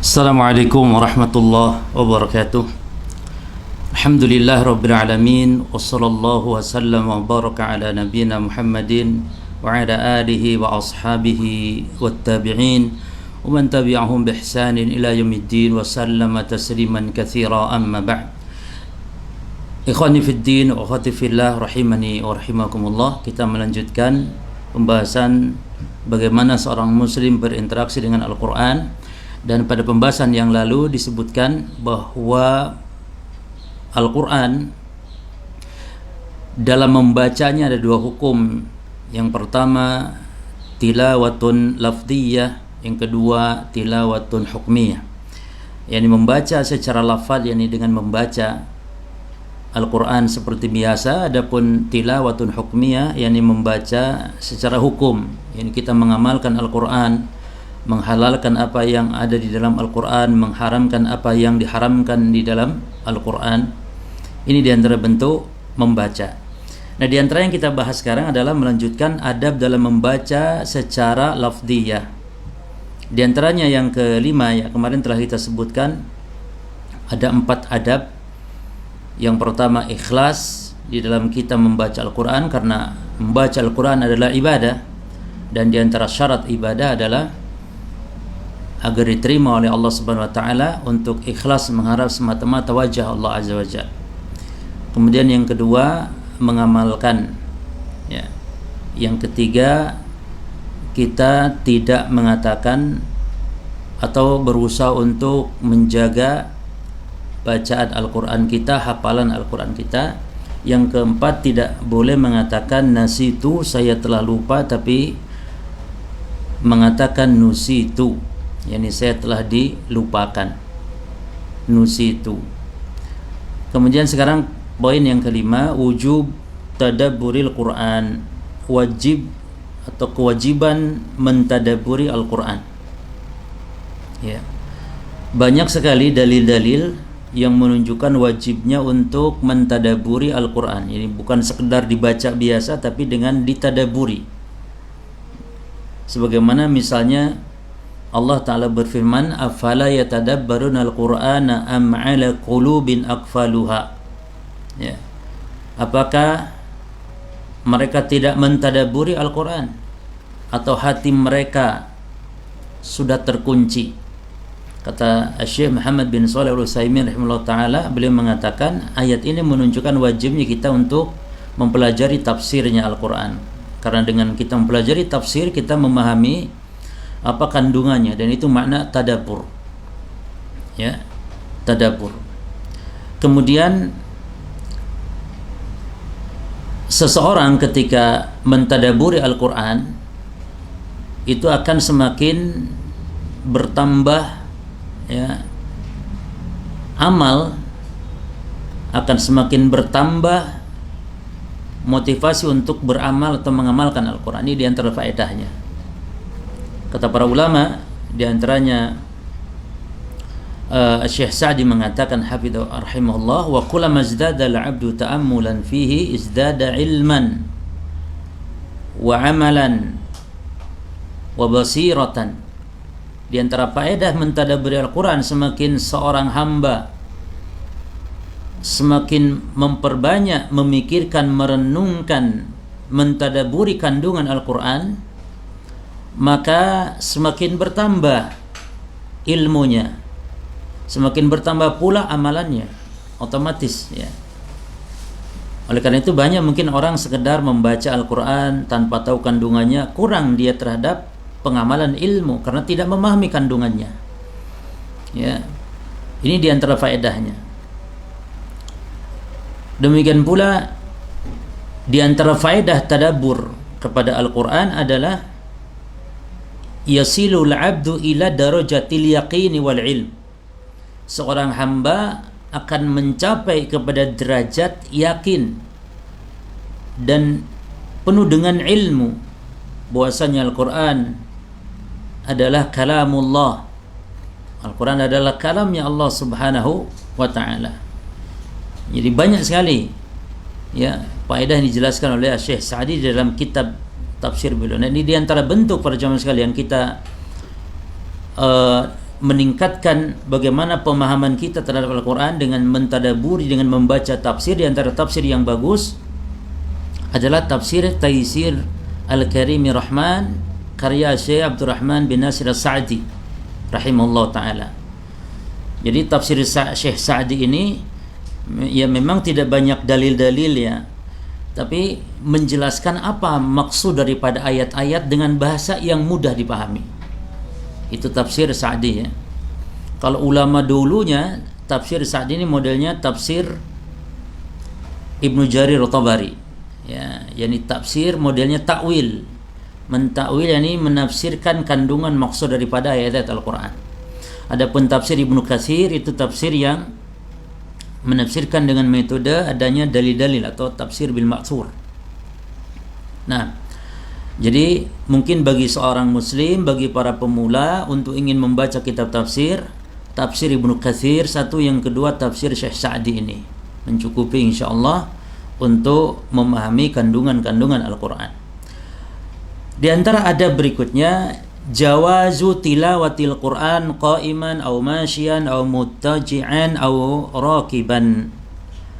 Assalamualaikum warahmatullahi wabarakatuh. Alhamdulillah rabbil alamin, wassallallahu wasallam wa baraka ala nabiyyina Muhammadin wa ala alihi wa ashabihi wattabi'in wa man tabi'ahum bi ihsanin ila yaumiddin wa sallama tasliman katsira, amma ba'd. Ikhwani fid din wa akhwati fillah rahimani wa rahimakumullah. Kita melanjutkan pembahasan bagaimana seorang muslim berinteraksi dengan Al-Qur'an. Dan pada pembahasan yang lalu disebutkan bahwa Al-Quran dalam membacanya ada dua hukum. Yang pertama tilawatun lafdiyah, yang kedua tilawatun hukmiyah. Yani membaca secara lafaz, yani dengan membaca Al-Quran seperti biasa. Adapun tilawatun hukmiyah, yani membaca secara hukum, yani kita mengamalkan Al-Quran, menghalalkan apa yang ada di dalam Al-Quran, mengharamkan apa yang diharamkan di dalam Al-Quran. Ini diantara bentuk membaca. Nah, diantara yang kita bahas sekarang adalah melanjutkan adab dalam membaca secara lafdiyah. Di antaranya yang kelima, ya kemarin telah kita sebutkan ada 4 adab. Yang pertama ikhlas di dalam kita membaca Al-Quran, karena membaca Al-Quran adalah ibadah, dan di antara syarat ibadah adalah agar diterima oleh Allah Subhanahu wa taala untuk ikhlas mengharap semata-mata wajah Allah Azza wa Jalla. Kemudian yang kedua mengamalkan, ya. Yang ketiga kita tidak mengatakan atau berusaha untuk menjaga bacaan Al-Quran kita, hafalan Al-Quran kita. Yang keempat tidak boleh mengatakan nasitu, saya telah lupa, tapi mengatakan nusitu, yani saya telah dilupakan, nusitu. Kemudian sekarang poin yang kelima, wujub tadabburil Quran, wajib atau kewajiban mentadaburi Al-Quran. Ya. Banyak sekali dalil-dalil yang menunjukkan wajibnya untuk mentadaburi Al-Quran. Ini bukan sekedar dibaca biasa, tapi dengan ditadaburi. Sebagaimana misalnya Allah Ta'ala berfirman, afala yatadabbaruna al-Qur'ana am 'ala qulubin aqfaluha. Ya. Apakah mereka tidak mentadaburi Al-Quran, atau hati mereka sudah terkunci? Kata Syekh Muhammad bin Shalih Al-Utsaimin rahimahullah ta'ala, beliau mengatakan ayat ini menunjukkan wajibnya kita untuk mempelajari tafsirnya Al-Quran. Karena dengan kita mempelajari tafsir, kita memahami apa kandungannya, dan itu makna tadabbur, ya, tadabbur. Kemudian seseorang ketika mentadaburi Al-Quran itu akan semakin bertambah, ya, amal, akan semakin bertambah motivasi untuk beramal atau mengamalkan Al-Quran. Ini diantara faedahnya. Kata para ulama, diantaranya Syekh Sa'di mengatakan hafidhahu rahimahullah, wa kullama izdada al-'abdu ta'ammulan fihi izdada ilman wa 'amalan wa basiratan. Di antara faedah mentadabburi Al-Quran, semakin seorang hamba semakin memperbanyak memikirkan, merenungkan, mentadabburi kandungan Al-Quran, maka semakin bertambah ilmunya, semakin bertambah pula amalannya, otomatis, ya. Oleh karena itu banyak mungkin orang sekedar membaca Al-Quran tanpa tahu kandungannya, kurang dia terhadap pengamalan ilmu karena tidak memahami kandungannya, ya. Ini diantara faedahnya. Demikian pula diantara faedah tadabbur kepada Al-Quran adalah yasilul abdu ila darajatil yaqini wal ilm. Seorang hamba akan mencapai kepada derajat yakin dan penuh dengan ilmu bahwasanya Al-Quran adalah kalamullah. Al-Quran adalah kalamnya Allah Subhanahu wa ta'ala. Jadi banyak sekali, ya, faedah yang dijelaskan oleh Syekh Sa'di dalam kitab tafsir beliau. Nah, ini diantara bentuk para jamaah sekalian kita meningkatkan bagaimana pemahaman kita terhadap Al-Quran dengan mentadaburi, dengan membaca tafsir. Di antara tafsir yang bagus adalah tafsir Taisir Al-Karimi Rahman karya Syekh Abdurrahman bin Nasir As-Sa'di rahimahullah ta'ala. Jadi tafsir Syekh Sa'di ini ya memang tidak banyak dalil-dalil ya, tapi menjelaskan apa maksud daripada ayat-ayat dengan bahasa yang mudah dipahami. Itu tafsir Sa'di ya. Kalau ulama dulunya, tafsir Sa'di ini modelnya tafsir Ibnu Jarir At-Tabari ya, yakni tafsir modelnya takwil. Mentakwil yakni menafsirkan kandungan maksud daripada ayat-ayat Al-Quran. Adapun tafsir Ibnu Katsir itu tafsir yang menafsirkan dengan metode adanya dalil-dalil atau tafsir bil ma'thur. Nah, jadi mungkin bagi seorang muslim, bagi para pemula untuk ingin membaca kitab tafsir, tafsir Ibnu Katsir satu, yang kedua tafsir Syekh Sa'di ini mencukupi insyaallah untuk memahami kandungan-kandungan Al-Quran. Di antara adab berikutnya, jawazu tilawatil Quran qa'iman aw masyian aw muttaji'an aw rakiban.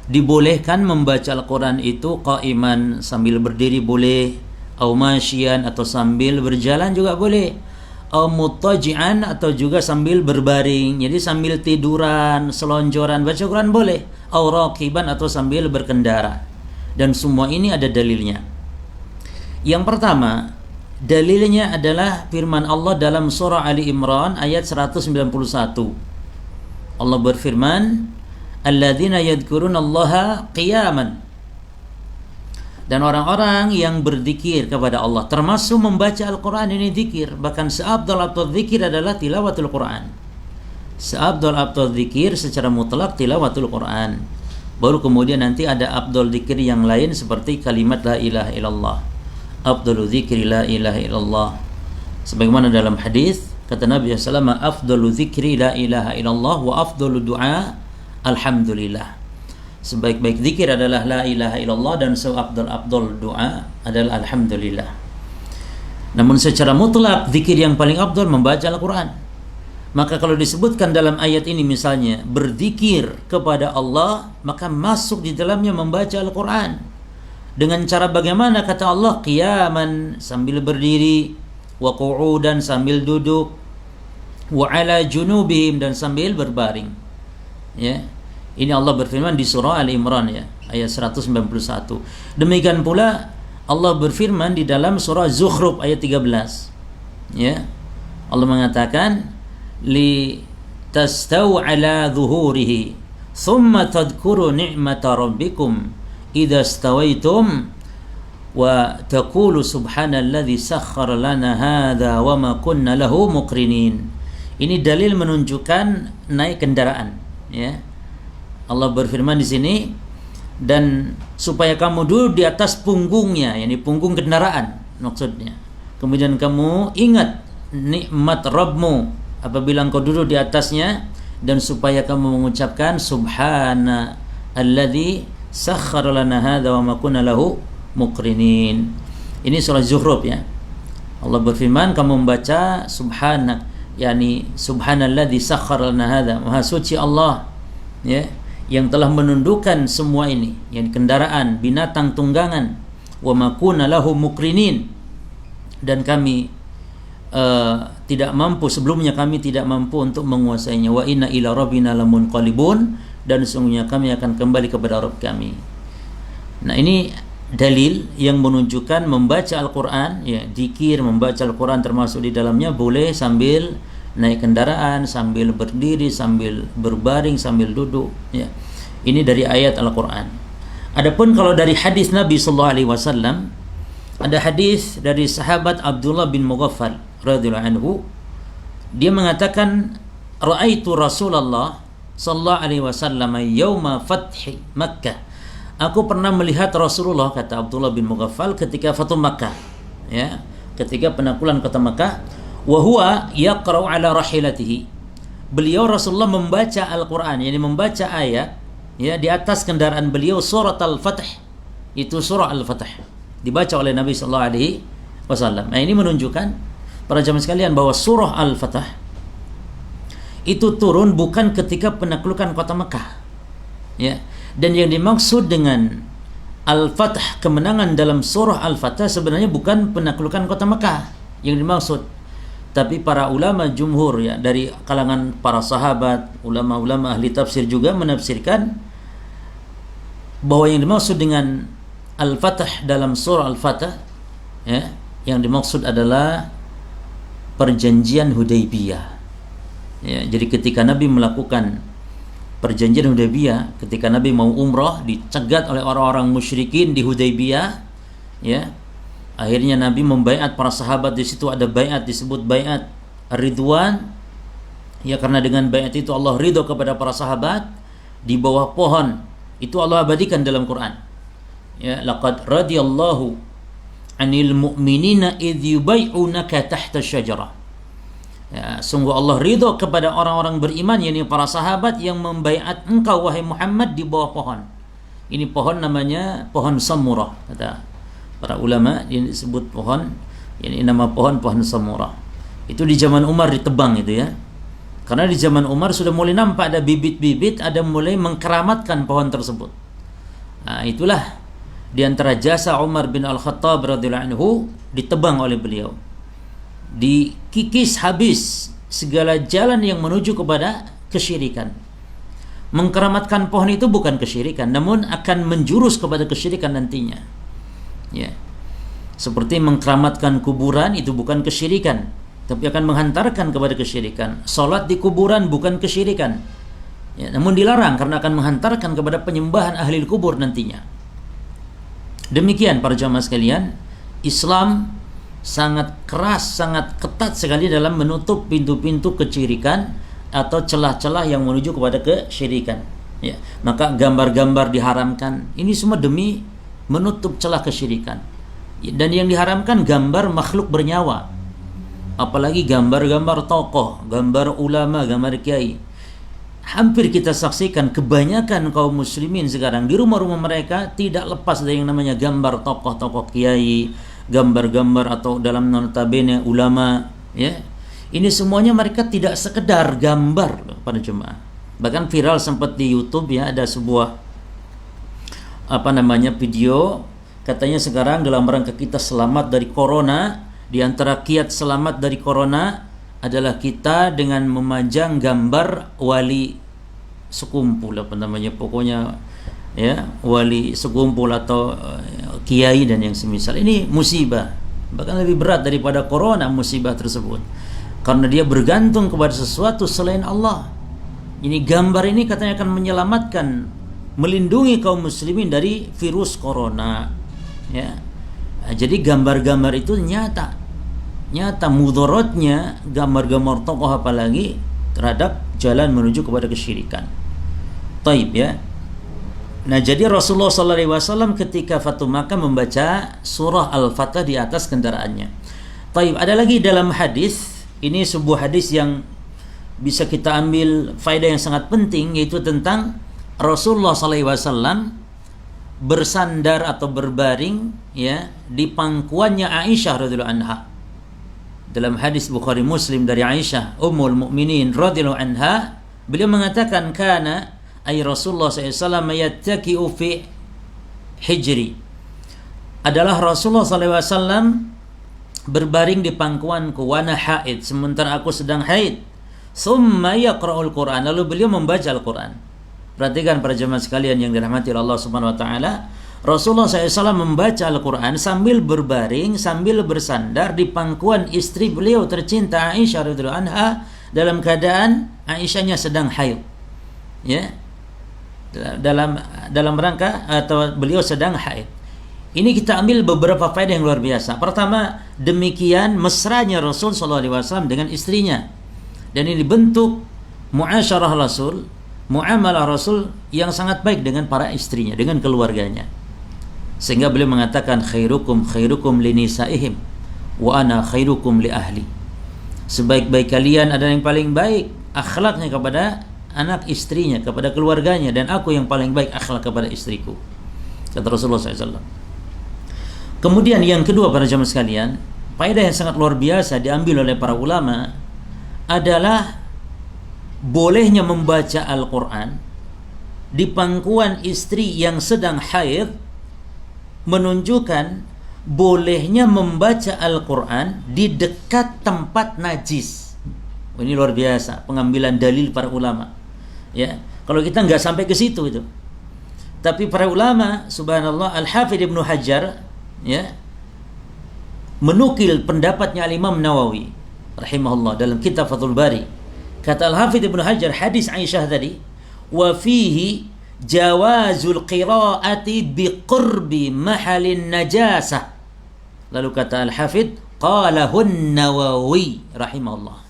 Dibolehkan membaca Al-Quran itu qa'iman, sambil berdiri boleh, aw masyian atau sambil berjalan juga boleh, aw muttaji'an atau juga sambil berbaring, jadi sambil tiduran, selonjoran baca Quran boleh, aw rakiban atau sambil berkendara. Dan semua ini ada dalilnya. Yang pertama, dalilnya adalah firman Allah dalam surah Ali Imran ayat 191. Allah berfirman, alladzina yadhkurunallaha qiyaman. Dan orang-orang yang berzikir kepada Allah, termasuk membaca Al-Quran ini zikir. Bahkan seabdal-abdal zikir adalah tilawatul Quran. Seabdal-abdal zikir secara mutlak tilawatul Quran. Baru kemudian nanti ada abdal zikir yang lain seperti kalimat la ilaha illallah. Afdalu dzikri la ilaha illallah. Sebagaimana dalam hadis kata Nabi sallallahu alaihi wasallam, afdalu dzikri la ilaha illallah wa afdalu du'a alhamdulillah. Sebaik-baik zikir adalah la ilaha illallah dan seabdal-abdal doa adalah alhamdulillah. Namun secara mutlak zikir yang paling afdal membaca Al-Quran. Maka kalau disebutkan dalam ayat ini misalnya berzikir kepada Allah, maka masuk di dalamnya membaca Al-Quran. Dengan cara bagaimana? Kata Allah, qiyaman sambil berdiri, wa qu'udan sambil duduk, wa ala junubihim dan sambil berbaring. Ya. Ini Allah berfirman di surah Ali Imran ya, ayat 191. Demikian pula Allah berfirman di dalam surah Zukhruf ayat 13. Ya. Allah mengatakan li tastaw ala dhuhurihi thumma tadhkuru ni'mata rabbikum idza stawaitum wa taqulu subhanalladzi sakhkhara lana hadza wa ma kunna lahu muqrinin. Ini dalil menunjukkan naik kendaraan ya. Allah berfirman di sini, dan supaya kamu duduk di atas punggungnya, yakni punggung kendaraan maksudnya. Kemudian kamu ingat nikmat Rabbmu apabila engkau duduk di atasnya, dan supaya kamu mengucapkan subhana alladzi sakhkhara lana hadza wa ma kunna lahu muqrinin. Ini surah Zukhruf ya. Allah berfirman, kamu membaca subhanak, yakni subhanalladzi sakhkhara lana hadza, maha suci Allah ya, yang telah menundukkan semua ini, yang kendaraan, binatang tunggangan, wa ma kunna lahu muqrinin, dan kami tidak mampu, sebelumnya kami tidak mampu untuk menguasainya, wa inna ila rabbina lamunqalibun, dan sesungguhnya kami akan kembali kepada Rabb kami. Nah, ini dalil yang menunjukkan membaca Al-Quran ya, zikir membaca Al-Quran termasuk di dalamnya boleh sambil naik kendaraan, sambil berdiri, sambil berbaring, sambil duduk ya. Ini dari ayat Al-Quran. Adapun kalau dari hadis Nabi sallallahu alaihi wasallam, ada hadis dari sahabat Abdullah bin Mughaffal radhiyallahu anhu. Dia mengatakan, ra'aitu Rasulullah sallallahu alaihi wasallam yauma fathi Makkah. Aku pernah melihat Rasulullah, kata Abdullah bin Mughaffal, ketika Fatu Makkah ya, ketika penaklukan kota Makkah, wa huwa yaqra'u ala rahilatihi. Beliau Rasulullah membaca Al-Qur'an, yakni membaca ayat ya di atas kendaraan beliau, surat Al-Fath. Itu surah Al-Fath dibaca oleh Nabi sallallahu alaihi wasallam. Nah, ini menunjukkan para jamaah sekalian bahwa surah Al-Fath itu turun bukan ketika penaklukan kota Mekah, ya. Dan yang dimaksud dengan Al-Fath, kemenangan dalam surah Al-Fath sebenarnya bukan penaklukan kota Mekah yang dimaksud, tapi para ulama jumhur, ya, dari kalangan para sahabat, ulama-ulama ahli tafsir juga menafsirkan bahwa yang dimaksud dengan Al-Fath dalam surah Al-Fath, ya, yang dimaksud adalah perjanjian Hudaybiyah. Ya, jadi ketika Nabi melakukan perjanjian Hudaybiyah, ketika Nabi mau umrah dicegat oleh orang-orang musyrikin di Hudaybiyah, ya. Akhirnya Nabi membaiat para sahabat, di situ ada baiat disebut baiat Ridwan. Ya, karena dengan baiat itu Allah ridho kepada para sahabat di bawah pohon. Itu Allah abadikan dalam Quran. Ya, laqad radiyallahu 'anil mu'minina idh yubai'unaka tahta syajarah. Ya, sungguh Allah ridho kepada orang-orang beriman, yakni para sahabat yang membaiat engkau wahai Muhammad di bawah pohon. Ini pohon namanya pohon samurah, kata para ulama. Ini disebut pohon, ini nama pohon samurah. Itu di zaman Umar ditebang itu, ya. Karena di zaman Umar sudah mulai nampak ada bibit-bibit, ada mulai mengkeramatkan pohon tersebut. Nah, itulah di antara jasa Umar bin Al-Khattab radhiyallahu anhu, ditebang oleh beliau. Dikikis habis segala jalan yang menuju kepada kesyirikan. Mengkeramatkan pohon itu bukan kesyirikan, namun akan menjurus kepada kesyirikan nantinya. Ya. Seperti mengkeramatkan kuburan itu bukan kesyirikan, tapi akan menghantarkan kepada kesyirikan. Salat di kuburan bukan kesyirikan. Ya, namun dilarang karena akan menghantarkan kepada penyembahan ahli kubur nantinya. Demikian para jamaah sekalian, Islam sangat keras, sangat ketat sekali dalam menutup pintu-pintu kesyirikan atau celah-celah yang menuju kepada kesyirikan. Ya, maka gambar-gambar diharamkan. Ini semua demi menutup celah kesyirikan. Dan yang diharamkan gambar makhluk bernyawa, apalagi gambar-gambar tokoh, gambar ulama, gambar kiai. Hampir kita saksikan kebanyakan kaum muslimin sekarang di rumah-rumah mereka tidak lepas dari yang namanya gambar tokoh-tokoh kiai, gambar-gambar atau dalam notabene ulama, ya. Ini semuanya mereka tidak sekedar gambar pada jemaah. Bahkan viral sempat di YouTube, ya, ada sebuah video, katanya sekarang dalam rangka kita selamat dari corona, di antara kiat selamat dari corona adalah kita dengan memajang gambar wali sekumpul, pokoknya, ya, wali sekumpul atau kiai dan yang semisal. Ini musibah, bahkan lebih berat daripada corona musibah tersebut, karena dia bergantung kepada sesuatu selain Allah. Ini gambar ini katanya akan menyelamatkan, melindungi kaum muslimin dari virus corona, ya. Nah, jadi gambar-gambar itu nyata mudaratnya gambar-gambar tokoh apalagi terhadap jalan menuju kepada kesyirikan. Taib, ya. Nah, jadi Rasulullah SAW ketika Fatu Makkah membaca surah Al-Fatah di atas kendaraannya. Taib, ada lagi dalam hadis, ini sebuah hadis yang bisa kita ambil faedah yang sangat penting, yaitu tentang Rasulullah SAW bersandar atau berbaring, ya, di pangkuannya Aisyah radhiyallahu anha. Dalam hadis Bukhari Muslim dari Aisyah Ummul Mukminin radhiyallahu anha, beliau mengatakan kana ay Rasulullah SAW yattaki'u fi hijri. Adalah Rasulullah SAW berbaring di pangkuanku wa ana haid, sementara aku sedang haid. Summa yaqra'ul Qur'an, lalu beliau membaca Al-Qur'an. Perhatikan para jemaah sekalian yang dirahmati Allah Subhanahu wa taala, Rasulullah SAW membaca Al-Quran sambil berbaring, sambil bersandar di pangkuan istri beliau tercinta Aisyah radhiyallahu anha, dalam keadaan Aisyahnya sedang haid, ya, dalam rangka atau beliau sedang haid. Ini kita ambil beberapa faedah yang luar biasa. Pertama, demikian mesranya Rasul SAW dengan istrinya, dan ini bentuk muasyarah Rasul, muamalah Rasul yang sangat baik dengan para istrinya, dengan keluarganya. Sehingga beliau mengatakan khairukum linisaihim wa ana khairukum li ahli. Sebaik-baik kalian adalah yang paling baik akhlaknya kepada anak istrinya, kepada keluarganya, dan aku yang paling baik akhlak kepada istriku, kata Rasulullah SAW. Kemudian yang kedua para jamaah sekalian, faedah yang sangat luar biasa diambil oleh para ulama adalah bolehnya membaca Al-Quran di pangkuan istri yang sedang haid menunjukkan bolehnya membaca Al-Quran di dekat tempat najis. Ini luar biasa pengambilan dalil para ulama. Ya, kalau kita nggak sampai ke situ itu. Tapi para ulama, subhanallah, Al-Hafidz Ibnu Hajar, ya, menukil pendapatnya Al-Imam Nawawi rahimahullah dalam kitab Fathul Bari. Kata Al-Hafidz Ibnu Hajar, hadis Aisyah tadi, wa fihi jawazul qiraati biqurbi mahalin najasah. Lalu kata Al-Hafidz, qalahun Nawawi rahimahullah.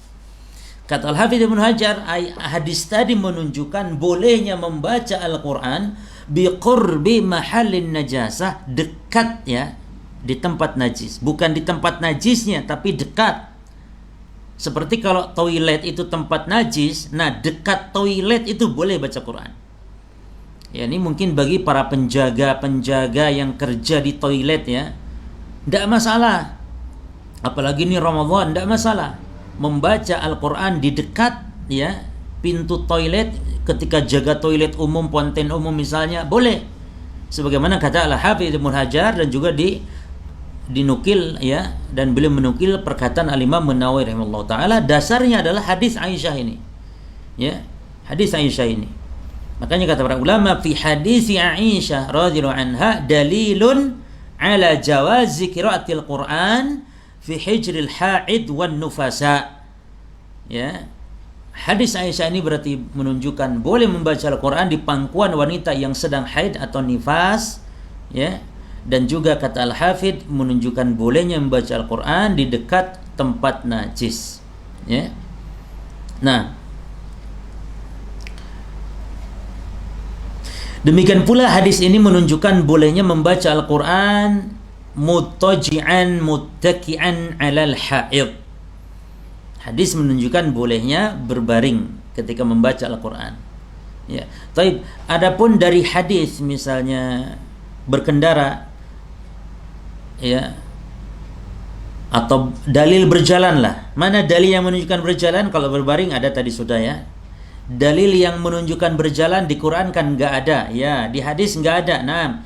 Kata Al-Hafidz Ibnu Hajar, hadis tadi menunjukkan bolehnya membaca Al-Quran biqurbi mahalin najasah, dekat, ya, di tempat najis. Bukan di tempat najisnya, tapi dekat. Seperti kalau toilet itu tempat najis, nah dekat toilet itu boleh baca Quran. Ya, ini mungkin bagi para penjaga-penjaga yang kerja di toilet, ya, tidak masalah. Apalagi ini Ramadan, tidak masalah membaca Al-Quran di dekat, ya, pintu toilet ketika jaga toilet umum, ponten umum misalnya, boleh. Sebagaimana kata Al-Hafidz Ibnu Hajar dan juga dinukil, ya, dan beliau menukil perkataan Al-Imam Nawawi rahimahullah taala, dasarnya adalah hadis Aisyah ini. Ya, hadis Aisyah ini. Makanya kata para ulama, fi hadis Aisyah radhiyallahu anha dalilun ala jawazi qiraatil Quran fi hijril haid wan nufasa. Ya, hadis Aisyah ini berarti menunjukkan boleh membaca Al-Quran di pangkuan wanita yang sedang haid atau nifas, ya. Dan juga kata Al-Hafidz menunjukkan bolehnya membaca Al-Quran di dekat tempat najis, ya. Nah, demikian pula hadis ini menunjukkan bolehnya membaca Al-Quran muttaji'an muttaki'an 'alal haid. Hadis menunjukkan bolehnya berbaring ketika membaca Al-Quran. Ya. Taib, adapun dari hadis misalnya berkendara, ya, atau dalil berjalan lah. Mana dalil yang menunjukkan berjalan? Kalau berbaring ada tadi sudah, ya. Dalil yang menunjukkan berjalan di Quran kan nggak ada, ya. Di hadis nggak ada. Nah,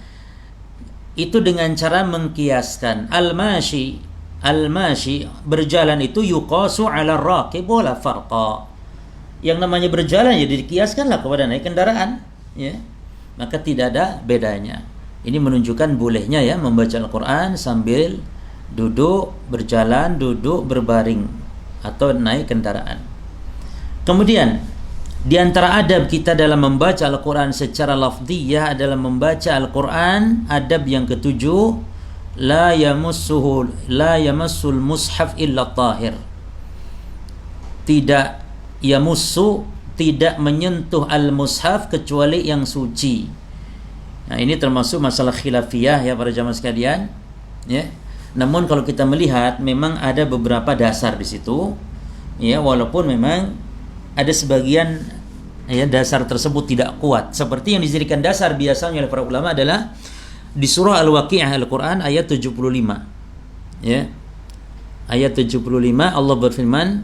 itu dengan cara mengkiaskan. Al-mashi berjalan itu yuqasu 'ala raqib wala farqa. Yang namanya berjalan ya dikiaskanlah kepada naik kendaraan, ya. Maka tidak ada bedanya. Ini menunjukkan bolehnya, ya, membaca Al-Quran sambil duduk, berjalan, duduk, berbaring atau naik kendaraan. Kemudian di antara adab kita dalam membaca Al-Quran secara lafziyah adalah membaca Al-Quran, adab yang ketujuh, la yamassul mushaf illa tahir. Tidak menyentuh al-mushaf kecuali yang suci. Nah, ini termasuk masalah khilafiyah, ya, para jamaah sekalian, ya. Namun kalau kita melihat memang ada beberapa dasar di situ, ya, walaupun memang ada sebagian, ya, dasar tersebut tidak kuat. Seperti yang dijadikan dasar biasanya oleh para ulama adalah di surah Al-Waqi'ah Al-Quran ayat 75. Ya. Ayat 75 Allah berfirman,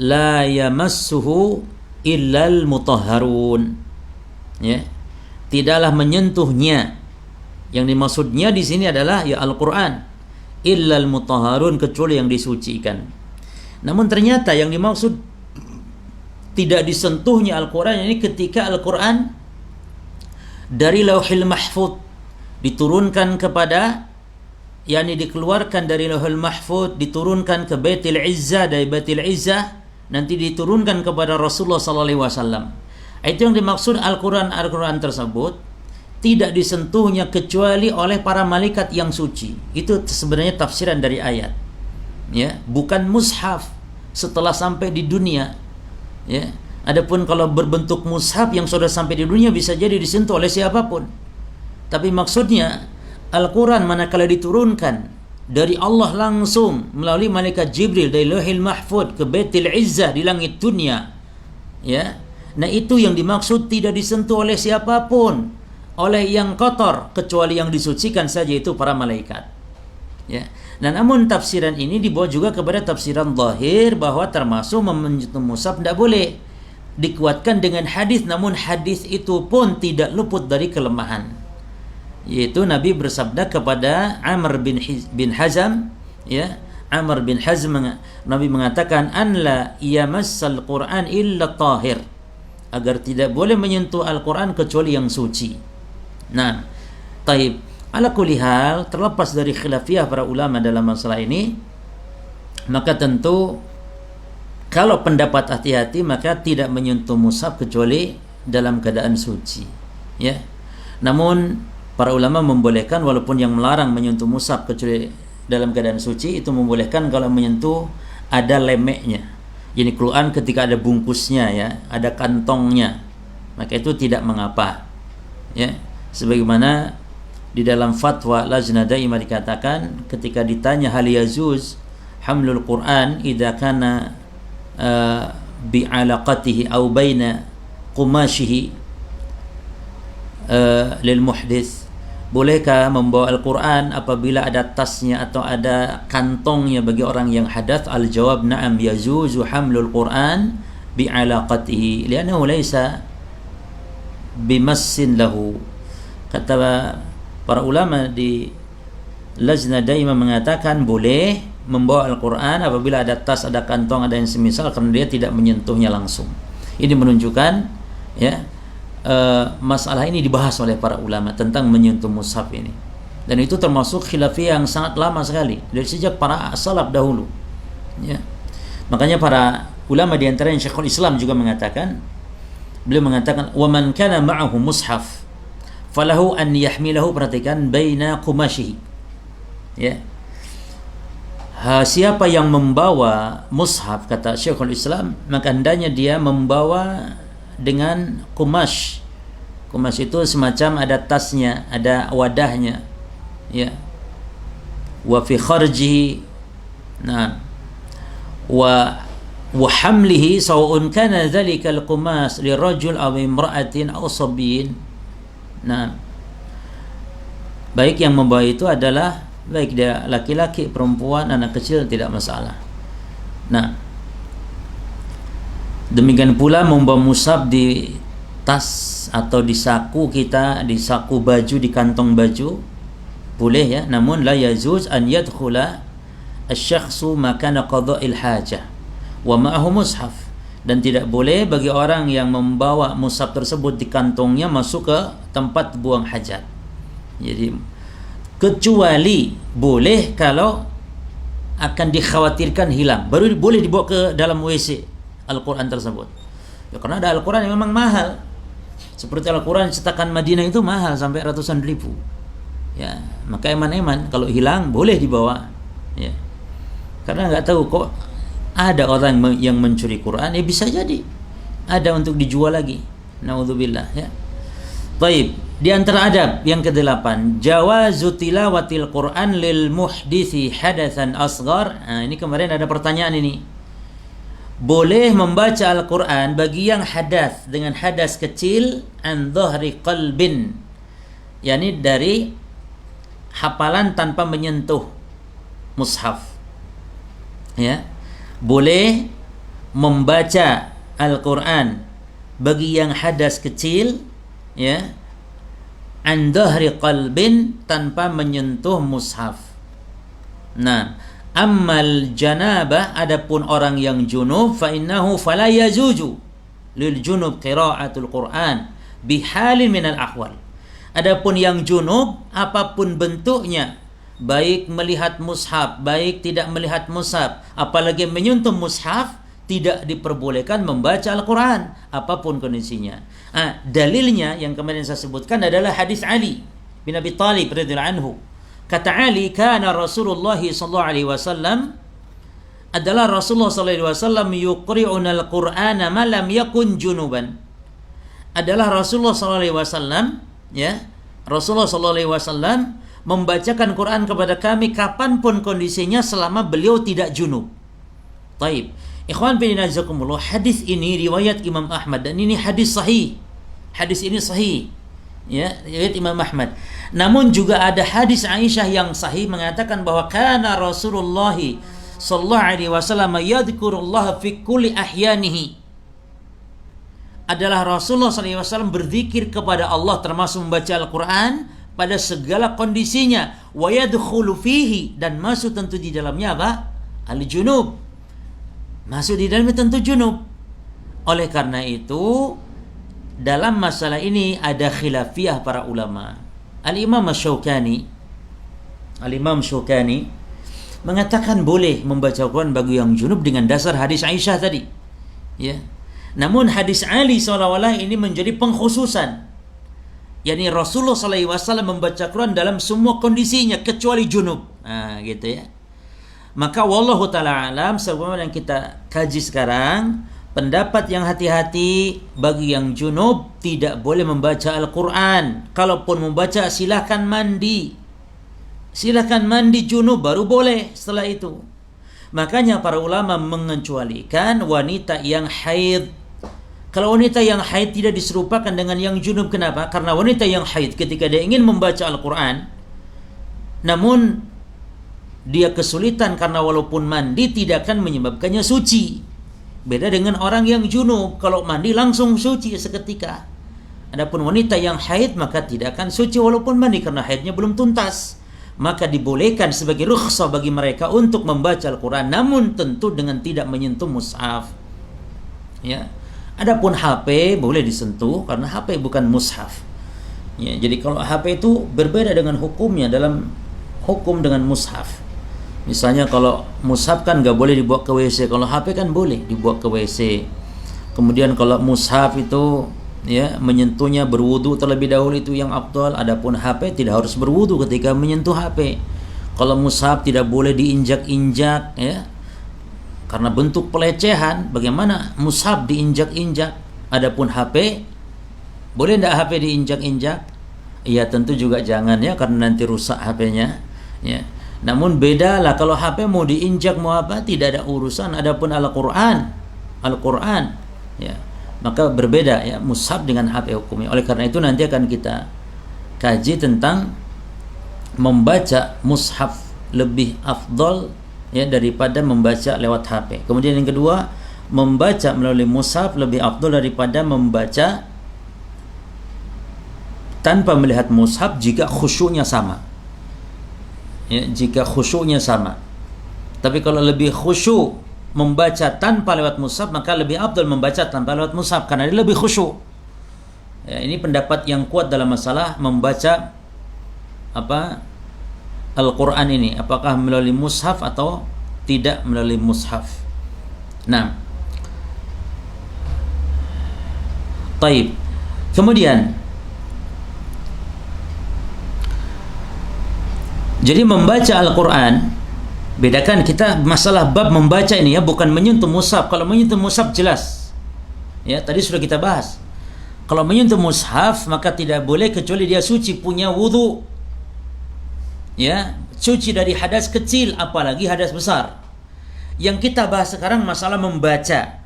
la yamassuhu illal mutahharun. Ya. Tidaklah menyentuhnya. Yang dimaksudnya di sini adalah, ya, Al-Quran, illal mutahharun, kecuali yang disucikan. Namun ternyata yang dimaksud tidak disentuhnya Al-Quran ini ketika Al-Quran dari Lauhil Mahfuz diturunkan kepada, yakni dikeluarkan dari Lauhil Mahfuz, diturunkan ke Baitul Izzah, dari Baitul Izzah nanti diturunkan kepada Rasulullah sallallahu alaihi wasallam. Itu yang dimaksud Al-Quran tersebut tidak disentuhnya kecuali oleh para malaikat yang suci. Itu sebenarnya tafsiran dari ayat, ya, bukan mushaf setelah sampai di dunia. Ya, adapun kalau berbentuk mushaf yang sudah sampai di dunia bisa jadi disentuh oleh siapapun. Tapi maksudnya Al-Quran manakala diturunkan dari Allah langsung melalui malaikat Jibril dari Lauhil Mahfuz ke Baitul Izzah di langit dunia, ya. Nah, itu yang dimaksud tidak disentuh oleh siapapun, oleh yang kotor, kecuali yang disucikan saja, itu para malaikat. Ya. Nah, namun tafsiran ini dibawa juga kepada tafsiran zahir bahwa termasuk menyentuh mushaf tidak boleh. dikuatkan dengan hadis, namun hadis itu pun tidak luput dari kelemahan. Yaitu Nabi bersabda kepada Amr bin Hazm, ya, Amr bin Hazm, Nabi mengatakan, an la yamassal Quran illa tahir, agar tidak boleh menyentuh Al-Quran kecuali yang suci. Nah, taib, ala kulli hal, terlepas dari khilafiyah para ulama dalam masalah ini, maka tentu kalau pendapat hati-hati maka tidak menyentuh mushaf kecuali dalam keadaan suci, ya. Namun para ulama membolehkan, walaupun yang melarang menyentuh mushaf kecuali dalam keadaan suci itu membolehkan kalau menyentuh ada lemeknya. Jadi Quran ketika ada bungkusnya, ya, ada kantongnya, maka itu tidak mengapa, ya. Sebagaimana di dalam fatwa Lajnah Daimah dikatakan, ketika ditanya hal yazuz hamlul Quran idza kana bi'alaqatihi aw baina qumashihi lil muhdits, bolehkah membawa Al-Quran apabila ada tasnya atau ada kantongnya bagi orang yang hadas? Al-jawab na'am yajuzu hamlul Quran bi'alaqatihi li'annahu laysa bimassin lahu. Kata para ulama di Lajnah Daimah mengatakan boleh membawa Al-Quran apabila ada tas, ada kantong, ada yang semisal, karena dia tidak menyentuhnya langsung. Ini menunjukkan, ya, masalah ini dibahas oleh para ulama tentang menyentuh mushaf ini, dan itu termasuk khilafiyah yang sangat lama sekali dari sejak para salaf dahulu, ya. Makanya para ulama di antaranya Syekhul Islam juga mengatakan, beliau mengatakan, wa man kana ma'ahu mushaf falahu an yahmilahu, perhatikan, baina qumashihi, ya. Siapa yang membawa mushaf, kata Syekhul Islam, maka hendaknya dia membawa dengan kumash. Kumash itu semacam ada tasnya, ada wadahnya, ya. Wa fi kharjihi, nah, wa hamlihi sawa'un kana dzalika al-qumas lirajul aw imra'atin aw sabiyyin. Nah, baik yang membawa itu adalah baik dia laki-laki, perempuan, anak kecil, tidak masalah. Nah, demikian pula membawa mushaf di tas atau di saku kita, di saku baju, di kantong baju, boleh, ya. Namun la yajuz an yadkhula asy-syakhsu makana qada'il hajah wa ma'ahu mushaf, dan tidak boleh bagi orang yang membawa mushaf tersebut di kantongnya masuk ke tempat buang hajat. Jadi kecuali boleh kalau akan dikhawatirkan hilang, baru boleh dibawa ke dalam WC Al-Quran tersebut, ya, karena ada Al-Quran yang memang mahal, seperti Al-Quran cetakan Madinah itu mahal sampai ratusan ribu, ya. Maka eman-eman kalau hilang boleh dibawa, ya, karena nggak tahu kok ada orang yang mencuri Quran, ya bisa jadi ada untuk dijual lagi, naudzubillah, ya. Baik, di antara adab yang ke-8, jawazu tilawatil Quran lil muhditsi hadatsan asghar. Nah, ini kemarin ada pertanyaan ini. Boleh membaca Al-Quran bagi yang hadas dengan hadas kecil, an dhahri qalbin, yakni dari hafalan tanpa menyentuh mushaf, ya. Boleh membaca Al-Quran bagi yang hadas kecil, ya, an dhahri qalbin, tanpa menyentuh mushaf. Nah, ammal janabah, adapun orang yang junub, fa innahu fala yajuju lil junub qiraatul Quran bihalin minal ahwal. Adapun yang junub, apapun bentuknya, baik melihat mushaf, baik tidak melihat mushaf, apalagi menyentuh mushaf, tidak diperbolehkan membaca Al-Quran apapun kondisinya. Dalilnya yang kemarin saya sebutkan adalah hadis Ali bin Abi Thalib radhiyallahu anhu. Kata Ali, kana Rasulullah sallallahu alaihi wasallam, adalah Rasulullah sallallahu alaihi wasallam, yuqri'una al-Qur'ana ma lam yakun junuban. Adalah Rasulullah sallallahu alaihi wasallam, ya, Rasulullah sallallahu alaihi wasallam membacakan Quran kepada kami kapanpun kondisinya selama beliau tidak junub. Taib. Ikhwan fillah jazakumullah, hadis ini riwayat Imam Ahmad, dan ini hadis sahih. Hadis ini sahih, ya, riwayat Imam Ahmad. Namun juga ada hadis Aisyah yang sahih mengatakan bahwa kana Rasulullah sallallahu alaihi wasallam yadhkurullaha fi kulli ahyanihi. adalah Rasulullah SAW berzikir kepada Allah termasuk membaca Al-Quran pada segala kondisinya. Wa yadkhulu fihi, dan masuk tentu di dalamnya apa? Al-junub. Masuk di dalamnya tentu junub. Oleh karena itu dalam masalah ini ada khilafiyah para ulama. Al-Imam Syaukani mengatakan boleh membaca Al-Quran bagi yang junub dengan dasar hadis Aisyah tadi. Ya. Namun hadis Ali SAW ini menjadi pengkhususan. yakni Rasulullah SAW membaca Quran dalam semua kondisinya kecuali junub. Nah, gitu ya. Maka wallahu taala alam, sebagaimana yang kita kaji sekarang, pendapat yang hati-hati bagi yang junub tidak boleh membaca Al-Quran. Kalaupun membaca silahkan mandi. Silahkan mandi junub baru boleh setelah itu. Makanya para ulama mengecualikan wanita yang haid. Kalau wanita yang haid tidak diserupakan dengan yang junub. Kenapa? Karena wanita yang haid ketika dia ingin membaca Al-Quran, namun dia kesulitan karena walaupun mandi tidak akan menyebabkannya suci. Beda dengan orang yang junub, kalau mandi langsung suci seketika. Adapun wanita yang haid maka tidak akan suci walaupun mandi karena haidnya belum tuntas. Maka dibolehkan sebagai rukhsah bagi mereka untuk membaca Al-Quran, namun tentu dengan tidak menyentuh mushaf. Ya. Adapun HP boleh disentuh karena HP bukan mushaf. Ya, jadi kalau HP itu berbeda dengan hukumnya dalam hukum dengan mushaf. Misalnya kalau mushaf kan nggak boleh dibawa ke WC, kalau HP kan boleh dibawa ke WC. Kemudian kalau mushaf itu ya menyentuhnya berwudu terlebih dahulu, itu yang afdal. Adapun HP tidak harus berwudu ketika menyentuh HP. Kalau mushaf tidak boleh diinjak-injak ya, karena bentuk pelecehan. Bagaimana mushaf diinjak-injak? Adapun HP, boleh tidak HP diinjak-injak? Ya tentu juga jangan ya, karena nanti rusak HP-nya ya. Namun beda lah kalau HP mau diinjak mau apa, tidak ada urusan. Adapun Al-Quran ya, maka berbeda ya mushaf dengan HP hukumnya. Oleh karena itu nanti akan kita kaji tentang membaca mushaf lebih afdal ya daripada membaca lewat HP. Kemudian yang kedua, membaca melalui mushaf lebih afdal daripada membaca tanpa melihat mushaf jika khusyuknya sama. Ya, jika khusyuknya sama. Tapi kalau lebih khusyuk membaca tanpa lewat mushaf, maka lebih afdal membaca tanpa lewat mushaf karena dia lebih khusyuk. Ya, ini pendapat yang kuat dalam masalah membaca Al-Quran ini, apakah melalui mushaf atau tidak melalui mushaf. Nah, taib. Kemudian, jadi membaca Al-Quran, bedakan kita masalah bab membaca ini ya, bukan menyentuh mushaf. Kalau menyentuh mushaf jelas. Ya, tadi sudah kita bahas. Kalau menyentuh mushaf maka tidak boleh kecuali dia suci, punya wudu. Ya, suci dari hadas kecil apalagi hadas besar. Yang kita bahas sekarang masalah membaca.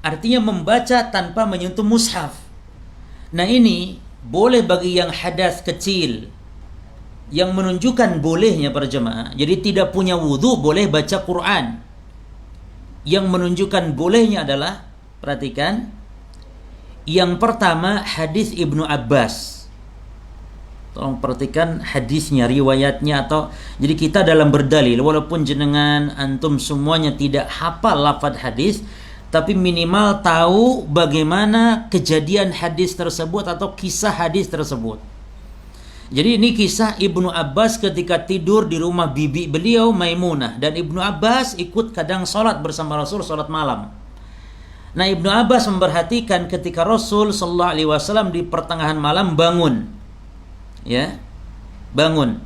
Artinya membaca tanpa menyentuh mushaf. Nah, ini boleh bagi yang hadas kecil, yang menunjukkan bolehnya para jemaah. Jadi tidak punya wudu boleh baca Quran. Yang menunjukkan bolehnya adalah, perhatikan, yang pertama hadis Ibnu Abbas. Tolong perhatikan hadisnya, riwayatnya. Atau jadi kita dalam berdalil, walaupun jenengan antum semuanya tidak hafal lafaz hadis, tapi minimal tahu bagaimana kejadian hadis tersebut atau kisah hadis tersebut. Jadi ini kisah Ibnu Abbas ketika tidur di rumah bibi beliau Maimunah, dan Ibnu Abbas ikut kadang sholat bersama Rasul, sholat malam. Nah, Ibnu Abbas memperhatikan ketika Rasul sallallahu alaihi wasallam di pertengahan malam bangun. Ya, bangun.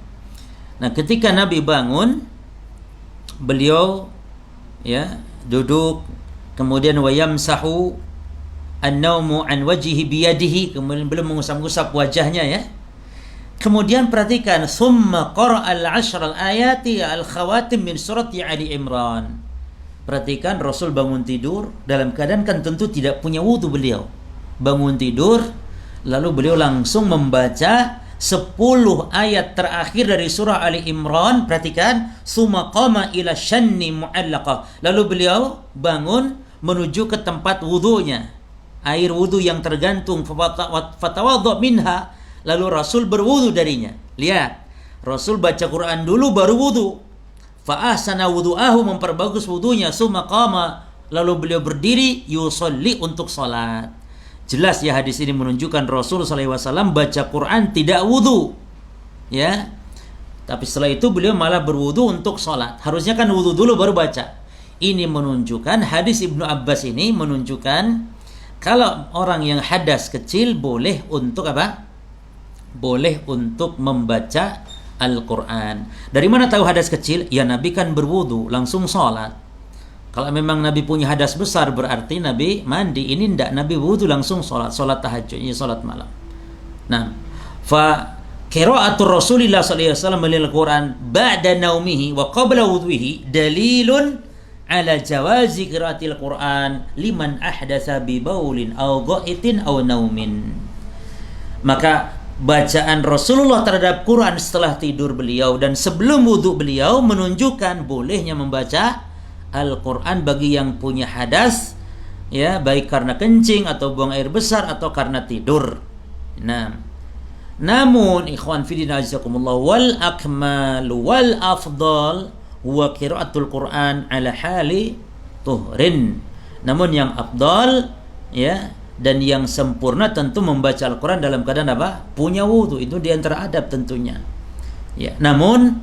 Nah, ketika Nabi bangun, beliau ya duduk, kemudian wayamsahu an-naumu an wajhihi biyadihi, kemudian beliau mengusap-usap wajahnya ya. Kemudian perhatikan, summa qara'al ashral ayati al-khawatim min surati Ali Imran. Perhatikan, Rasul bangun tidur dalam keadaan kan tentu tidak punya wudu beliau. Bangun tidur, lalu beliau langsung membaca 10 ayat terakhir dari surah Ali Imran. Perhatikan, summa qama ila syanni mu'allaqah. Lalu beliau bangun menuju ke tempat wudunya. air wudu yang tergantung, fatawadha minha, lalu Rasul berwudu darinya. Lihat, Rasul baca Quran dulu baru wudu. Fa ahsana wudu'ahu, memperbagus wudunya, summa qama, lalu beliau berdiri, yusolli, untuk salat. Jelas ya, hadis ini menunjukkan Rasul SAW baca Quran tidak wudu, ya. Tapi setelah itu beliau malah berwudu untuk salat. Harusnya kan wudu dulu baru baca. Ini menunjukkan, hadis Ibnu Abbas ini menunjukkan kalau orang yang hadas kecil boleh untuk apa? Boleh untuk membaca Al-Quran. Dari mana tahu hadas kecil? Ya Nabi kan berwudu langsung sholat. Kalau memang Nabi punya hadas besar berarti Nabi mandi. Ini tidak, Nabi wudu langsung sholat. Sholat tahajud, ini sholat malam. Nah, fa qira'atul Rasulillah sallallahu alaihi wasallam lil-Quran ba'da naumihi wa qabla wudhuhi dalilun ala jawazi qiraatil Quran liman ahdatsa bi baulin aw ghaitin aw naumin. Maka bacaan Rasulullah terhadap Quran setelah tidur beliau dan sebelum wudhu beliau menunjukkan bolehnya membaca Al-Quran bagi yang punya hadas, ya, baik karena kencing atau buang air besar atau karena tidur. Nah, namun ikhwan fillah azakumullah, wal akmal wal afdal huwa qiraatul Quran ala hali tuhrin. Namun yang afdal, ya, dan yang sempurna tentu membaca Al-Quran dalam keadaan apa? Punya wudu. Itu di antara adab tentunya. Ya, namun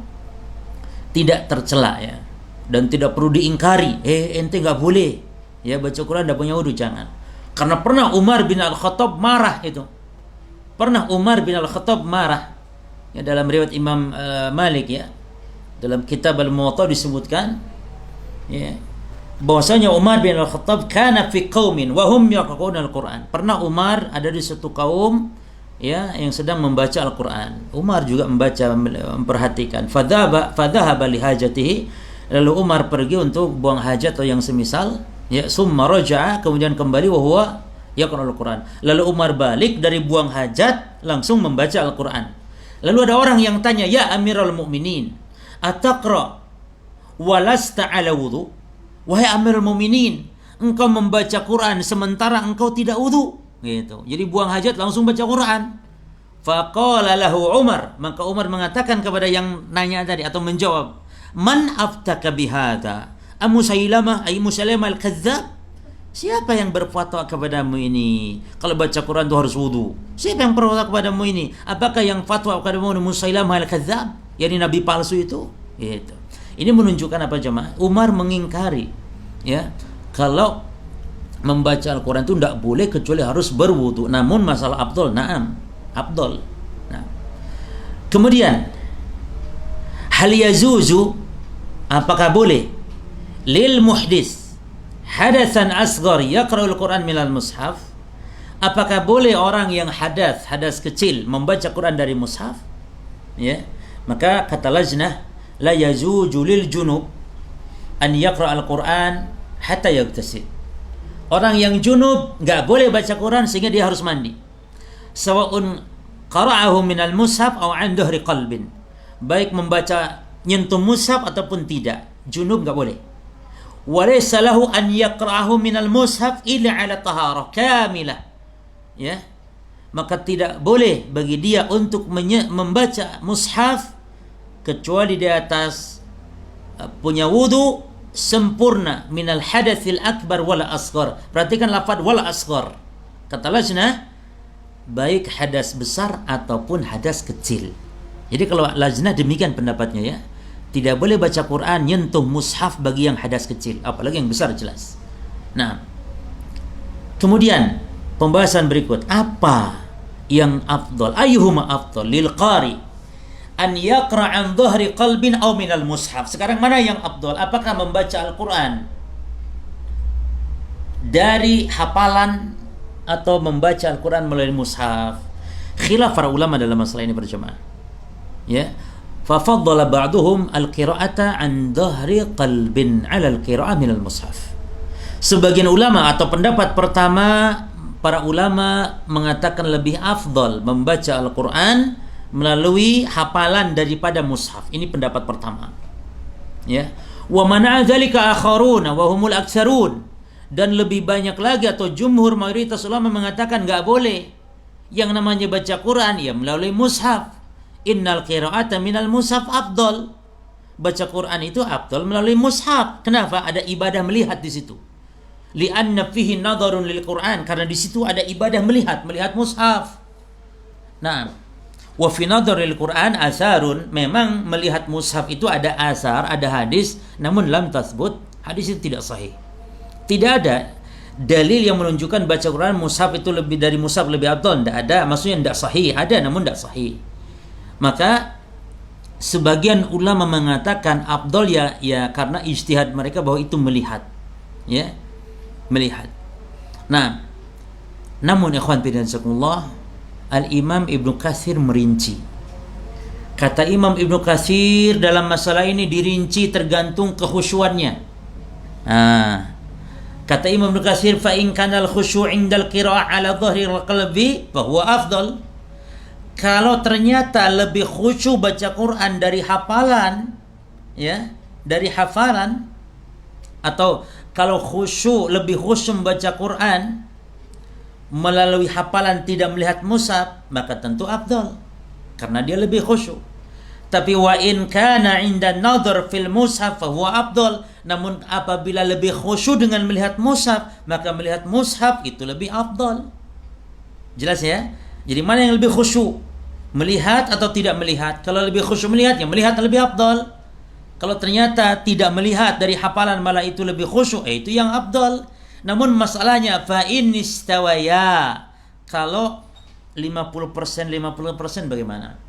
tidak tercela, ya, dan tidak perlu diingkari. Ente nggak boleh, ya, baca Quran tidak punya wudu, jangan. Karena pernah Umar bin Al-Khattab marah itu. Pernah Umar bin Al-Khattab marah. Ya, dalam riwayat Imam Malik, ya, dalam kitab Al-Muwatta disebutkan, ya, bahwasanya Umar bin Al-Khattab kana fi qaumin wa hum yaqra'una Al-Quran. Pernah Umar ada di suatu kaum, ya, yang sedang membaca Al-Quran. Umar juga membaca, memperhatikan. Fadhahaba li hajatihi, lalu Umar pergi untuk buang hajat atau yang semisal, ya, summa raja'a, kemudian kembali wa huwa yaqra'ul Quran. Lalu Umar balik dari buang hajat langsung membaca Al-Quran. Lalu ada orang yang tanya, "Ya Amirul Mukminin, ataqra walasta ala wudu?" Wahai Amirul Mukminin, engkau membaca Quran sementara engkau tidak wudu, gitu. Jadi buang hajat langsung baca Quran. Faqala lahu Umar, maka Umar mengatakan kepada yang nanya tadi atau menjawab, "Man aftaka bihadza? Musailamah ay Musailamah al-Kadzdzab?" Siapa yang berfatwa kepadamu ini kalau baca Quran itu harus wudu? Siapa yang berfatwa kepadamu ini? Apakah yang fatwa kepadamu Musailamah al-Kadzdzab, yakni nabi palsu itu? Gitu. Ini menunjukkan apa jemaah? Umar mengingkari, ya, kalau membaca Al-Quran itu tidak boleh kecuali harus berwudu. Namun masalah afdol, na'am, afdol. Nah. Kemudian, hal yazuzu, apakah boleh lil muhdis hadatsan asghar yaqra'ul Quran minal mushaf? Apakah boleh orang yang hadas kecil membaca Quran dari mushaf? Ya. Maka kata lajnah, la yajuzu lil junub an yaqra al-Quran hatta yaghtasil. Orang yang junub enggak boleh baca Quran sehingga dia harus mandi. Sawa'un qara'ahu minal mushaf aw 'an dhahri qalbin. Baik membaca nyentuh mushaf ataupun tidak, junub enggak boleh. Wa laysa lahu an yaqra'ahu minal mushaf illa 'ala taharah kamilah. Ya. Maka tidak boleh bagi dia untuk membaca mushaf kecuali di atas punya wudu sempurna minal hadatsil akbar wala asghar. Perhatikan lafaz wala asghar. Kata lajnah, baik hadas besar ataupun hadas kecil. Jadi kalau lajnah demikian pendapatnya, ya. Tidak boleh baca Quran nyentuh mushaf bagi yang hadas kecil, apalagi yang besar jelas. Nah, kemudian pembahasan berikut, apa yang afdal? Ayyuhuma afdal lil qari an yaqra' an dhahri qalbin aw minal mushaf. Sekarang mana yang afdal? Apakah membaca Al-Quran dari hafalan atau membaca Al-Quran melalui mushaf? Khilaf para ulama dalam masalah ini berjemaah. Ya. Fa faddala ba'duhum al-qira'ata an dhahri qalbin 'ala al-qira'ah minal mushaf. Sebagian ulama atau pendapat pertama, para ulama mengatakan lebih afdal membaca Al-Quran melalui hafalan daripada mushaf. Ini pendapat pertama. Ya. Wa mana'a dzalika akharuna wa humul aktsarun. Dan lebih banyak lagi atau jumhur mayoritas ulama mengatakan nggak boleh. Yang namanya baca Quran ya melalui mushaf. Innal qira'ata minal mushaf afdal. Baca Quran itu afdal melalui mushaf. Kenapa? Ada ibadah melihat di situ. Li'anna fihi nadharun lil Quran, karena di situ ada ibadah melihat mushaf. Nah, wa fi nadharil Quran asarun, memang melihat mushaf itu ada asar, ada hadis, namun lam tasbut, hadis itu tidak sahih. Tidak ada dalil yang menunjukkan baca Quran mushaf itu lebih dari mushaf lebih afdal. Tidak ada, maksudnya tidak sahih. Ada namun tidak sahih. Maka sebagian ulama mengatakan afdal ya karena ijtihad mereka bahwa itu melihat. Ya. Melihat. Nah, namun ikhwan fillah jazakumullah, Al-Imam Ibnu Katsir merinci. Kata Imam Ibnu Katsir dalam masalah ini dirinci tergantung kekhusyuannya. Kata Imam Ibnu Katsir, fa in kana al-khusyu' 'inda al-qira'ah 'ala dhahri al-qalbi fa huwa afdal. Kalau ternyata lebih khusyuk baca Quran dari hafalan, ya, dari hafalan, atau kalau khusyuk lebih khusyuk membaca Quran melalui hafalan tidak melihat mushaf, maka tentu afdal karena dia lebih khusyuk. Tapi wa in kana 'inda an-nadhar fil mushaf fa huwa afdal. Namun apabila lebih khusyuk dengan melihat mushaf, maka melihat mushaf itu lebih afdal. Jelas ya? Jadi mana yang lebih khusyuk? Melihat atau tidak melihat? Kalau lebih khusyuk melihat, ya melihat lebih afdal. Kalau ternyata tidak melihat dari hafalan malah itu lebih khusyuk, itu yang afdal. Namun masalahnya fa in istawaya. Kalau 50% bagaimana?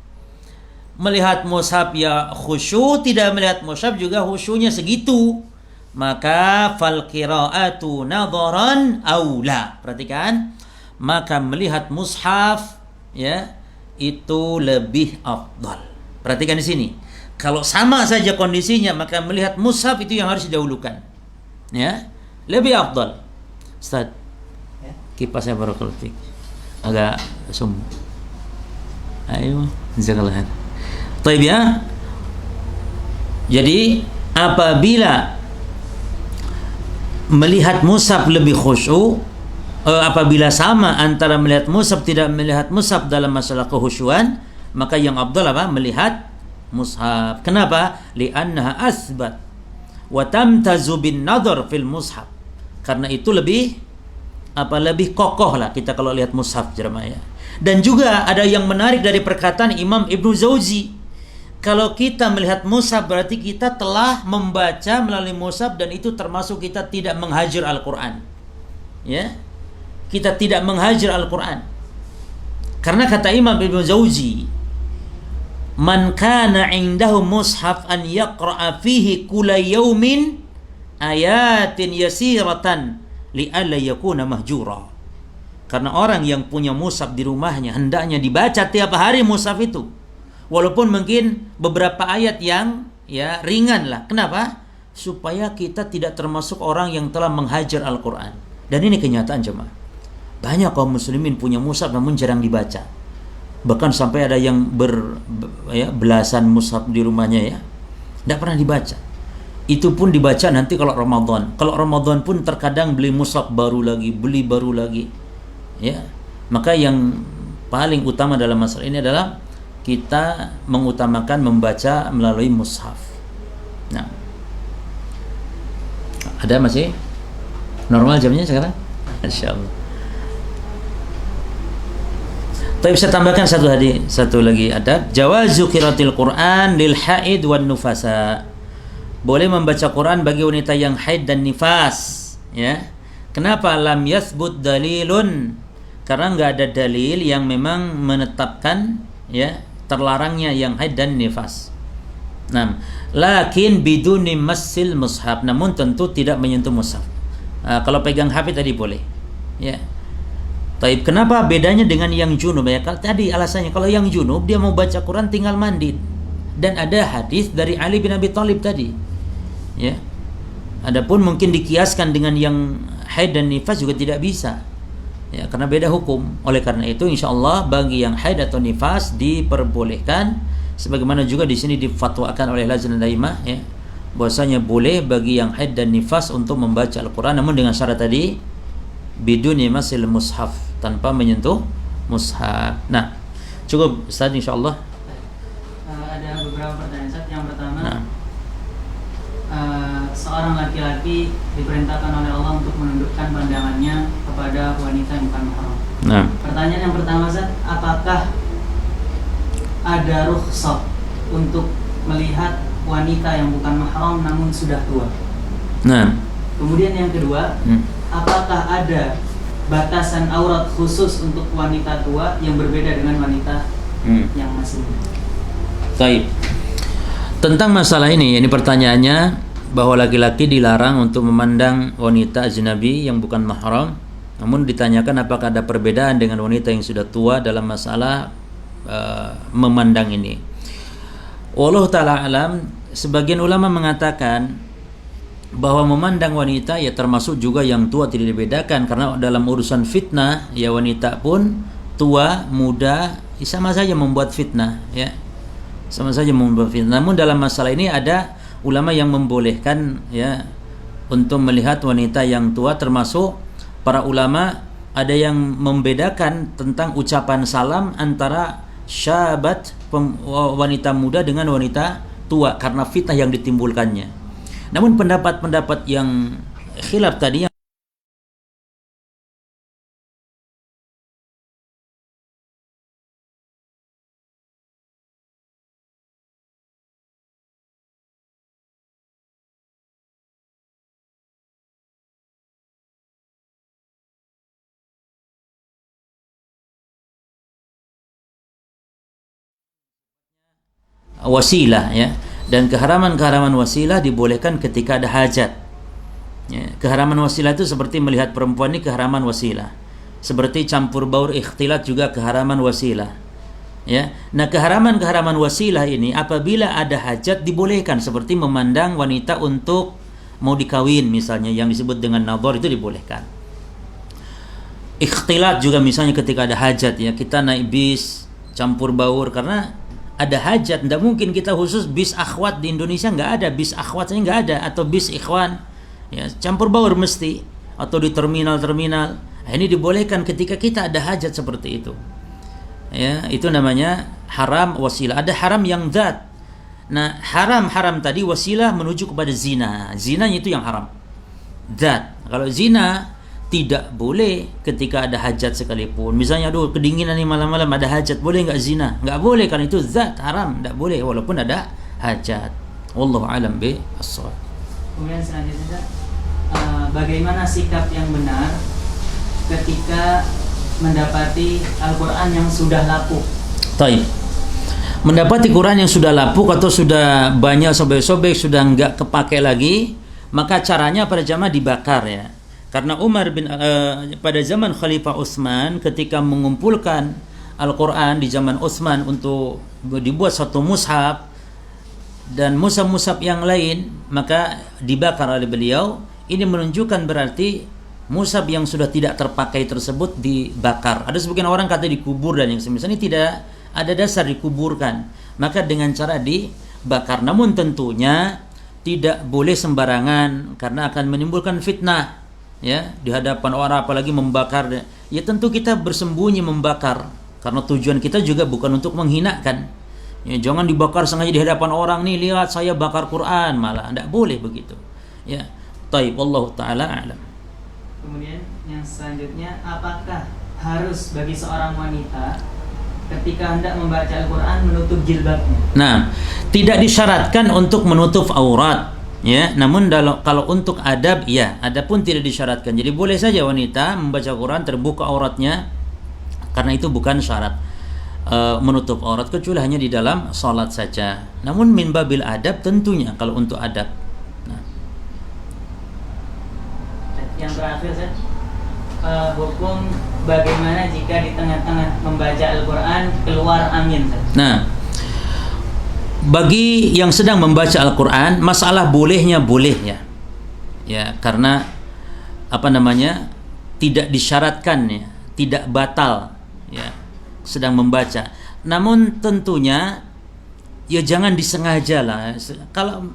Melihat mushaf ya khusyuk, tidak melihat mushaf juga khusyuknya segitu. Maka fal qira'atu nadharan aula. Perhatikan, maka melihat mushaf ya itu lebih afdal. Perhatikan di sini. Kalau sama saja kondisinya, maka melihat mushaf itu yang harus didahulukan. Ya, lebih afdal. Ustaz, kipasnya barakallahu fik. Agak sum. Ayo, jazakallahu khair. Baik ya. Jadi apabila melihat mushaf lebih khusyuk, apabila sama antara melihat mushaf tidak melihat mushaf dalam masalah kekhusyuan, maka yang afdal apa? Melihat mushaf. Kenapa? Li'annaha asbat wa tamtazu bin nadhar fil mushaf. Karena itu lebih kokoh lah kita kalau lihat mushaf jemaah ya. Dan juga ada yang menarik dari perkataan Imam Ibnu Jauzi. Kalau kita melihat mushaf berarti kita telah membaca melalui mushaf, dan itu termasuk kita tidak menghajar Al-Quran. Ya, kita tidak menghajar Al-Quran. Karena kata Imam Ibnu Jauzi, man kana indahu mushaf an yaqra'a fihi kulla yaumin ayatin yasiratan li'alla yakuna mahjura. Karena orang yang punya mushaf di rumahnya hendaknya dibaca tiap hari mushaf itu. Walaupun mungkin beberapa ayat yang ya ringan lah. Kenapa? Supaya kita tidak termasuk orang yang telah menghajar Al-Quran. Dan ini kenyataan jemaah. Banyak kaum muslimin punya mushaf namun jarang dibaca. Bahkan sampai ada yang belasan mushaf di rumahnya ya, tidak pernah dibaca. Itu pun dibaca nanti kalau Ramadan. Kalau Ramadan pun terkadang beli mushaf baru lagi, beli baru lagi. Ya, maka yang paling utama dalam masalah ini adalah kita mengutamakan membaca melalui mushaf. Nah, ada masih normal jamnya sekarang? Insyaallah. Tapi bisa tambahkan satu lagi adab. Jawazu qiraatil Quran lil haid wan nufasa. Boleh membaca Quran bagi wanita yang haid dan nifas. Ya. Kenapa lam yathbut dalilun? Karena enggak ada dalil yang memang menetapkan ya terlarangnya yang haid dan nifas. Nah, lakin biduni massil mushaf, namun tentu tidak menyentuh mushaf. Kalau pegang HP tadi boleh. Ya. Taib, kenapa bedanya dengan yang junub ya? Tadi alasannya kalau yang junub dia mau baca Quran tinggal mandi. Dan ada hadis dari Ali bin Abi Thalib tadi. Ya. Adapun mungkin dikiaskan dengan yang haid dan nifas juga tidak bisa. Ya, karena beda hukum. Oleh karena itu insyaallah bagi yang haid atau nifas diperbolehkan, sebagaimana juga di sini difatwakan oleh Lajnah Daimah ya, bahwasanya boleh bagi yang haid dan nifas untuk membaca Al-Quran, namun dengan syarat tadi biduni masil mushaf, tanpa menyentuh mushaf. Nah, cukup Ustaz insyaallah. Ada beberapa pertanyaan Ustaz. Yang pertama, Nah, seorang laki-laki diperintahkan oleh Allah untuk menundukkan pandangannya kepada wanita yang bukan mahram. nah, Pertanyaan yang pertama Ustaz, apakah ada rukhsah untuk melihat wanita yang bukan mahram namun sudah tua? nah, Kemudian yang kedua, apakah ada batasan aurat khusus untuk wanita tua yang berbeda dengan wanita yang masih muda? Baik. Tentang masalah ini pertanyaannya bahwa laki-laki dilarang untuk memandang wanita ajnabi yang bukan mahram. Namun ditanyakan apakah ada perbedaan dengan wanita yang sudah tua dalam masalah memandang ini. Wallahu ta'ala alam, sebagian ulama mengatakan bahwa memandang wanita ya termasuk juga yang tua, tidak dibedakan, karena dalam urusan fitnah ya wanita pun tua, muda sama saja membuat fitnah, ya. Sama saja membuat fitnah. Namun dalam masalah ini ada ulama yang membolehkan ya untuk melihat wanita yang tua, termasuk para ulama ada yang membedakan tentang ucapan salam antara syabat wanita muda dengan wanita tua karena fitnah yang ditimbulkannya. Namun pendapat-pendapat yang khilaf tadi wasilah ya, dan keharaman-keharaman wasilah dibolehkan ketika ada hajat ya. Keharaman wasilah itu seperti melihat perempuan ini keharaman wasilah, seperti campur baur ikhtilat juga keharaman wasilah ya. Nah, keharaman-keharaman wasilah ini apabila ada hajat dibolehkan, seperti memandang wanita untuk mau dikawin misalnya, yang disebut dengan nadhar, itu dibolehkan. Ikhtilat juga misalnya ketika ada hajat ya, kita naik bis campur baur karena ada hajat. Tidak mungkin kita khusus bis akhwat, di Indonesia nggak ada bis akhwatnya, nggak ada, atau bis ikhwan ya, campur baur mesti, atau di terminal-terminal. Nah, ini dibolehkan ketika kita ada hajat seperti itu ya. Itu namanya haram wasilah. Ada haram yang zat. Nah, haram tadi wasilah menuju kepada zina, zinanya itu yang haram zat. Kalau zina tidak boleh ketika ada hajat sekalipun. Misalnya, aduh kedinginan nih malam-malam, ada hajat, boleh nggak zina? Nggak boleh, karena itu zat haram, nggak boleh walaupun ada hajat. Wallahu alam bis-shawab. Kemudian selanjutnya, bagaimana sikap yang benar ketika mendapati Al-Quran yang sudah lapuk? Taib. Mendapati Quran yang sudah lapuk atau sudah banyak sobek-sobek, sudah nggak kepake lagi, maka caranya pada jamaah dibakar ya. Karena pada zaman Khalifah Utsman ketika mengumpulkan Al-Quran di zaman Utsman untuk dibuat satu mushaf dan mushaf-mushaf yang lain, maka dibakar oleh beliau. Ini menunjukkan berarti mushaf yang sudah tidak terpakai tersebut dibakar. Ada sebagian orang kata dikubur dan yang semisal ini tidak ada dasar dikuburkan, maka dengan cara dibakar. Namun tentunya tidak boleh sembarangan karena akan menimbulkan fitnah ya di hadapan orang, apalagi membakar. Ya tentu kita bersembunyi membakar karena tujuan kita juga bukan untuk menghinakan ya. Jangan dibakar sengaja di hadapan orang, nih lihat saya bakar Quran, malah tidak boleh begitu ya. Taib, wallahu taala a'lam. Kemudian yang selanjutnya, apakah harus bagi seorang wanita ketika hendak membaca Al-Quran menutup jilbabnya? Nah, tidak disyaratkan untuk menutup aurat ya, namun kalau untuk adab ya, adapun tidak disyaratkan. Jadi boleh saja wanita membaca Quran terbuka auratnya, karena itu bukan syarat menutup aurat, kecuali hanya di dalam salat saja. Namun min babil adab tentunya kalau untuk adab. Nah. Yang terakhir hukum bagaimana jika di tengah-tengah membaca Al-Quran keluar angin? Nah, bagi yang sedang membaca Al-Quran, masalah bolehnya boleh ya, karena tidak disyaratkan ya, tidak batal ya sedang membaca. Namun tentunya ya jangan disengaja lah. Kalau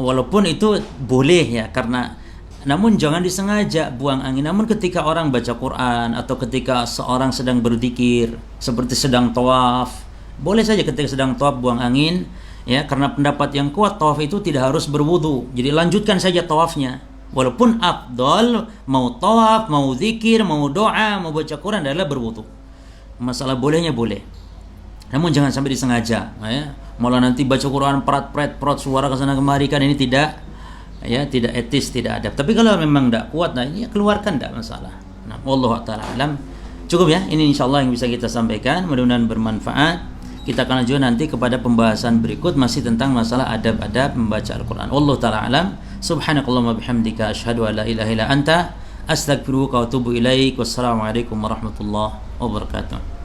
walaupun itu boleh ya, karena namun jangan disengaja buang angin. Namun ketika orang baca Quran atau ketika seorang sedang berzikir seperti sedang tawaf, boleh saja ketika sedang tawaf buang angin ya, karena pendapat yang kuat tawaf itu tidak harus berwudu. Jadi lanjutkan saja tawafnya. Walaupun afdal mau tawaf, mau zikir, mau doa, mau baca Quran adalah berwudu. Masalah bolehnya boleh. Namun jangan sampai disengaja ya. Malah nanti baca Quran perot suara ke sana kemari, kan ini tidak ya, tidak etis, tidak adab. Tapi kalau memang tidak kuat, nah ini keluarkan, tidak masalah. Nah, wallahu ta'ala alam. Cukup ya, ini insyaallah yang bisa kita sampaikan, mudah-mudahan bermanfaat. Kita akan lanjut nanti kepada pembahasan berikut masih tentang masalah adab-adab membaca Al-Qur'an. Wallahu ta'ala alam. Subhanakallahumma bihamdika asyhadu an la ilaha illa anta astaghfiruka wa atubu ilaik. Wassalamualaikum warahmatullahi wabarakatuh.